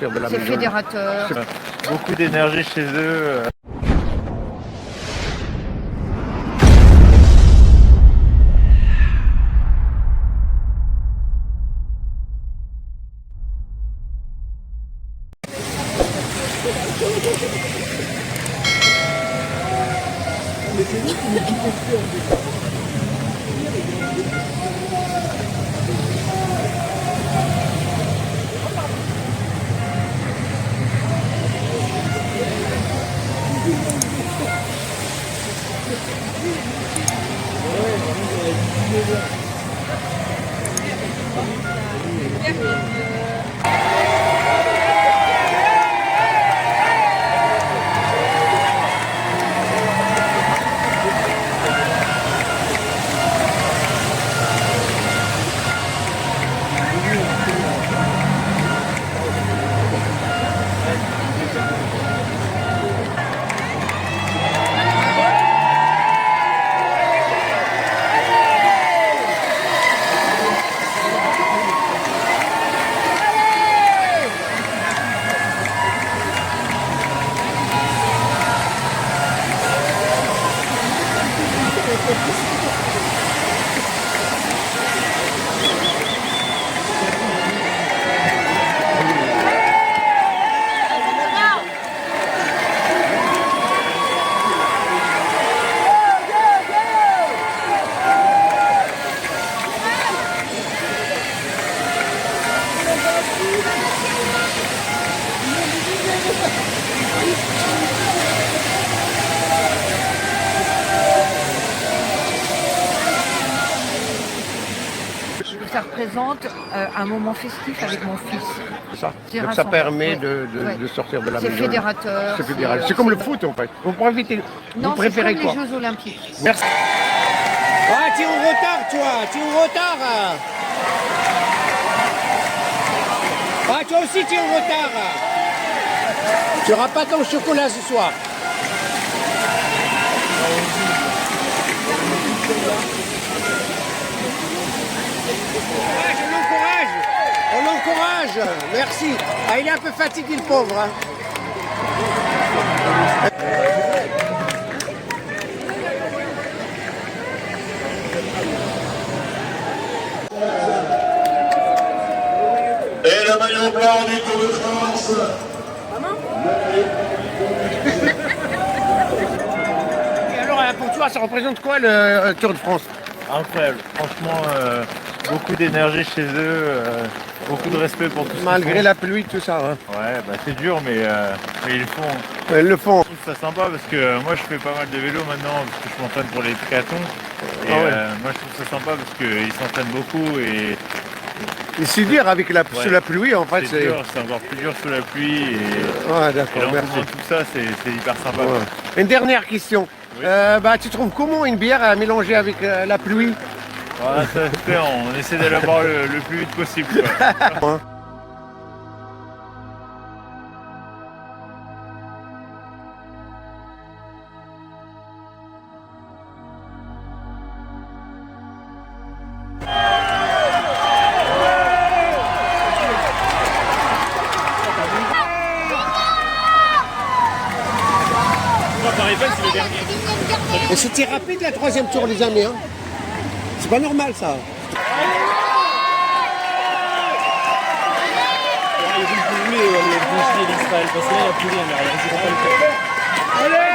sortir de la C'est maison. fédérateur. Beaucoup d'énergie chez eux. Ça représente un moment festif avec mon fils. Ça. C'est Donc ça rassemblant. permet Ouais. de sortir de la C'est maison. fédérateur. C'est fédérateur. C'est comme le foot en fait. Vous préférez, Non, vous préférez c'est comme quoi? les Jeux Olympiques. Merci. Ah, tu es en retard, toi. Tu es en retard. Ah, toi aussi, tu es en retard. Tu n'auras pas ton chocolat ce soir. On l'encourage. Merci. Ah, il est un peu fatigué, le pauvre. Hein. Et le maillot blanc du Tour de France. Et alors pour toi, ça représente quoi le Tour de France? Incroyable. Franchement, beaucoup d'énergie chez eux. Beaucoup de respect pour tout ce qu'ils Malgré font. la pluie, tout ça. Hein. Ouais, bah c'est dur, mais ils le font. Ils le font. Je trouve ça sympa parce que moi je fais pas mal de vélo maintenant parce que je m'entraîne pour les triathlons. Et Ah ouais. moi je trouve ça sympa parce qu'ils s'entraînent beaucoup et Et c'est dur avec la, Ouais. sous la pluie, en fait. c'est dur, c'est encore plus dur sous la pluie. Ouais, Et d'accord, l'engouement merci. de tout ça, c'est hyper sympa. Ouais. Une dernière question. Oui. Tu trouves comment une bière à mélanger avec la pluie? Voilà, ça se fait, on essaie d'aller boire le plus vite possible. Quoi. Et c'était rapide la troisième tour, les amis. Hein. C'est pas normal, ça. Ils vont plus les bougies d'Israël parce que là il n'y a plus rien derrière. Ils vont pas le faire.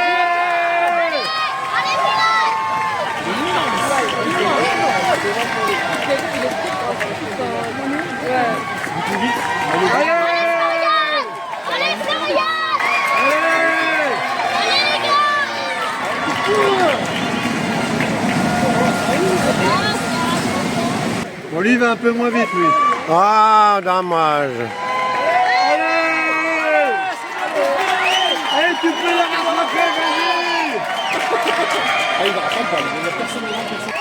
Bon, lui, il va un peu moins vite, lui. Ah, dommage. Allez, tu peux la rattraper, vas-y. Ah, il va attendre pas, il y a personne qui rentre.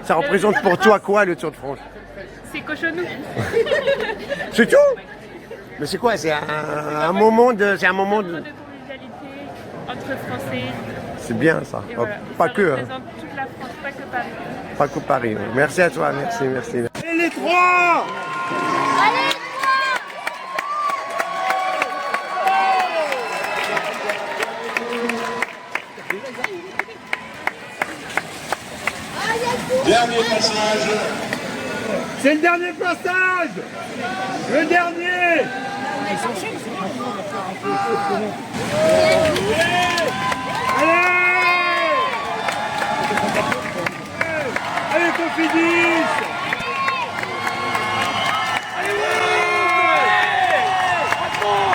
Ça représente pour toi quoi le Tour de France? C'est cochonou. C'est tout? Mais c'est quoi? C'est un moment de... C'est un moment de... de convivialité entre Français. C'est bien ça. Et Oh, voilà. pas Ça que, hein. représente toute la France, pas que Paris. Pas que Paris. Ouais. Merci à toi, merci, merci. Et les trois! Dernier passage. C'est le dernier passage! Le dernier! Allez! Allez qu'on finisse!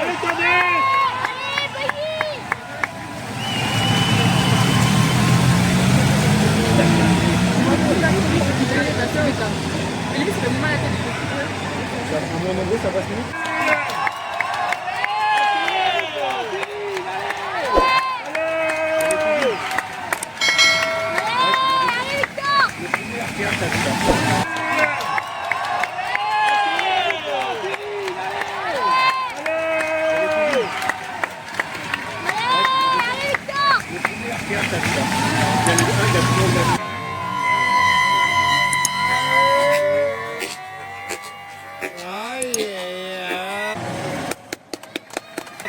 Allez, tenez!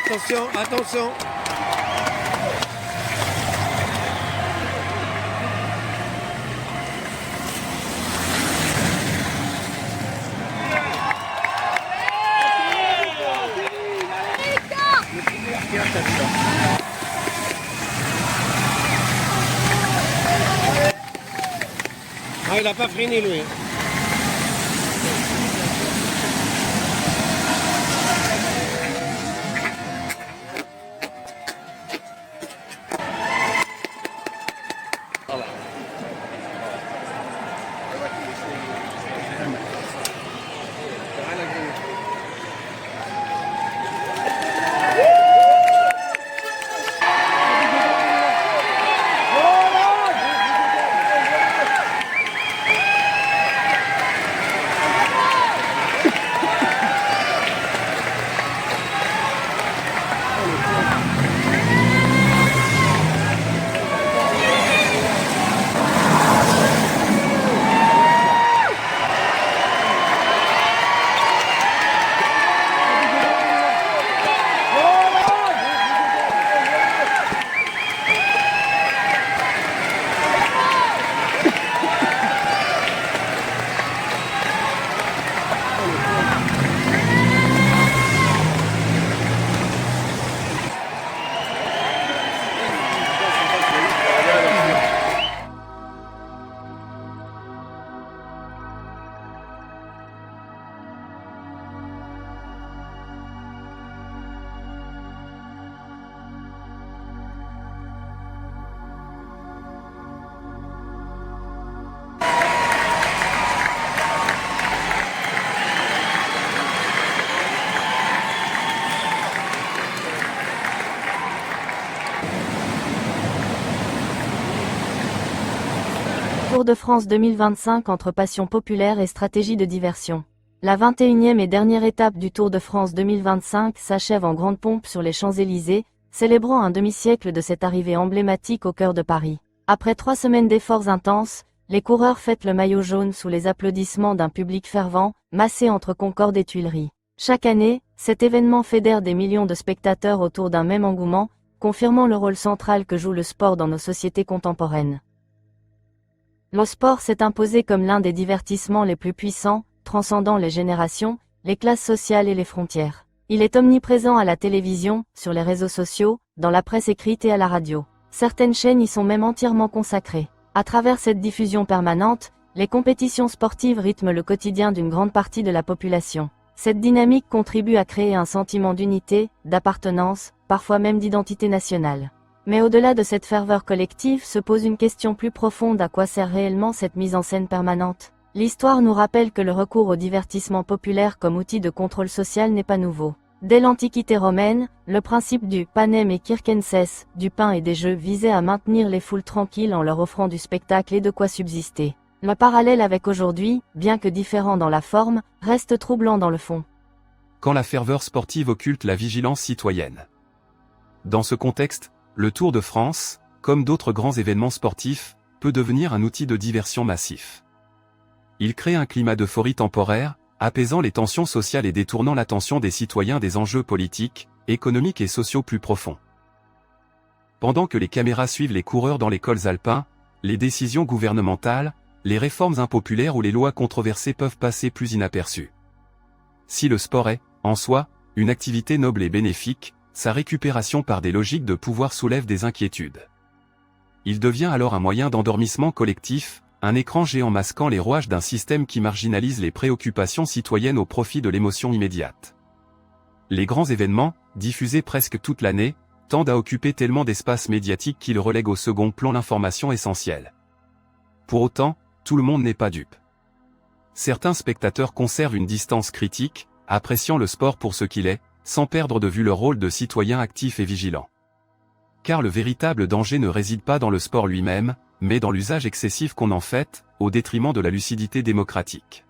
Attention, attention. Ah, il n'a pas freiné lui. Tour de France 2025 entre passion populaire et stratégie de diversion. La 21e et dernière étape du Tour de France 2025 s'achève en grande pompe sur les Champs-Élysées, célébrant un demi-siècle de cette arrivée emblématique au cœur de Paris. Après 3 semaines d'efforts intenses, les coureurs fêtent le maillot jaune sous les applaudissements d'un public fervent, massé entre Concorde et Tuileries. Chaque année, cet événement fédère des millions de spectateurs autour d'un même engouement, confirmant le rôle central que joue le sport dans nos sociétés contemporaines. Le sport s'est imposé comme l'un des divertissements les plus puissants, transcendant les générations, les classes sociales et les frontières. Il est omniprésent à la télévision, sur les réseaux sociaux, dans la presse écrite et à la radio. Certaines chaînes y sont même entièrement consacrées. À travers cette diffusion permanente, les compétitions sportives rythment le quotidien d'une grande partie de la population. Cette dynamique contribue à créer un sentiment d'unité, d'appartenance, parfois même d'identité nationale. Mais au-delà de cette ferveur collective se pose une question plus profonde: à quoi sert réellement cette mise en scène permanente? L'histoire nous rappelle que le recours au divertissement populaire comme outil de contrôle social n'est pas nouveau. Dès l'Antiquité romaine, le principe du panem et circenses, du pain et des jeux, visait à maintenir les foules tranquilles en leur offrant du spectacle et de quoi subsister. Le parallèle avec aujourd'hui, bien que différent dans la forme, reste troublant dans le fond. Quand la ferveur sportive occulte la vigilance citoyenne. Dans ce contexte, le Tour de France, comme d'autres grands événements sportifs, peut devenir un outil de diversion massif. Il crée un climat d'euphorie temporaire, apaisant les tensions sociales et détournant l'attention des citoyens des enjeux politiques, économiques et sociaux plus profonds. Pendant que les caméras suivent les coureurs dans les cols alpins, les décisions gouvernementales, les réformes impopulaires ou les lois controversées peuvent passer plus inaperçues. Si le sport est, en soi, une activité noble et bénéfique, sa récupération par des logiques de pouvoir soulève des inquiétudes. Il devient alors un moyen d'endormissement collectif, un écran géant masquant les rouages d'un système qui marginalise les préoccupations citoyennes au profit de l'émotion immédiate. Les grands événements, diffusés presque toute l'année, tendent à occuper tellement d'espace médiatique qu'ils relèguent au second plan l'information essentielle. Pour autant, tout le monde n'est pas dupe. Certains spectateurs conservent une distance critique, appréciant le sport pour ce qu'il est, sans perdre de vue leur rôle de citoyen actif et vigilant. Car le véritable danger ne réside pas dans le sport lui-même, mais dans l'usage excessif qu'on en fait, au détriment de la lucidité démocratique.